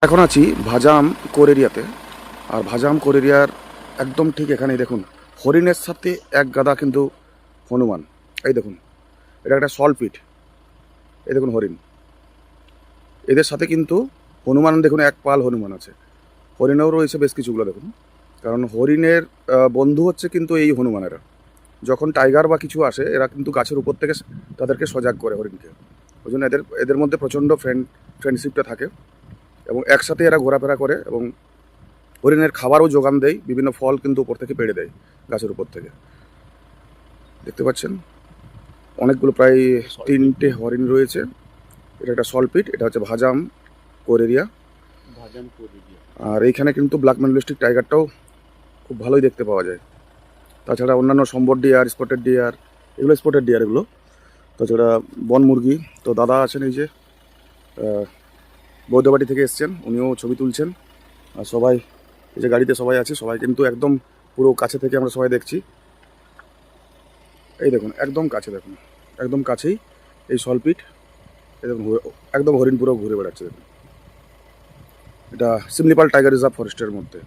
এখন আছি ভাজাম কোর এরিয়াতে। আর ভাজাম কোর এরিয়ার একদম ঠিক এখানেই দেখুন হরিণের সাথে এক গাদা কিন্তু হনুমান। এই দেখুন, এটা একটা সলপিট। এই দেখুন হরিণ, এদের সাথে কিন্তু হনুমান দেখুন, এক পাল হনুমান আছে। হরিণেও রয়েছে বেশ কিছুগুলো দেখুন। কারণ হরিণের বন্ধু হচ্ছে কিন্তু এই হনুমানেরা। যখন টাইগার বা কিছু আসে এরা কিন্তু গাছের উপর থেকে তাদেরকে সজাগ করে হরিণকে। ওই জন্য এদের এদের মধ্যে প্রচণ্ড ফ্রেন্ডশিপটা থাকে এবং একসাথে এরা ঘোরাফেরা করে এবং হরিণের খাবারও যোগান দেয়, বিভিন্ন ফল কিন্তু উপর থেকে পেড়ে দেয় গাছের উপর থেকে। দেখতে পাচ্ছেন অনেকগুলো, প্রায় 3টে হরিণ রয়েছে। এটা একটা সলপিট, এটা হচ্ছে ভাজাম কোর এরিয়া। আর এইখানে কিন্তু ব্ল্যাক ম্যান্ডেলিস্টিক টাইগারটাও খুব ভালোই দেখতে পাওয়া যায়। তাছাড়া অন্যান্য সম্বর ডিয়ার, স্পটেড ডিয়ার, এগুলো স্পটেড ডিয়ার এগুলো। তাছাড়া বন মুরগি। তো দাদা আছেন এই যে বৌদ্ধবাড়ি থেকে এসছেন, উনিও ছবি তুলছেন। আর সবাই এই যে গাড়িতে সবাই আছে, সবাই কিন্তু একদম পুরো কাছে থেকে আমরা সবাই দেখছি। এই দেখুন একদম কাছে, দেখুন একদম কাছেই এই সলপিট। এই দেখুন একদম হরিণ পুরো ঘুরে বেড়াচ্ছে দেখুন। এটা সিমলিপাল টাইগার রিজার্ভ ফরেস্টের মধ্যে।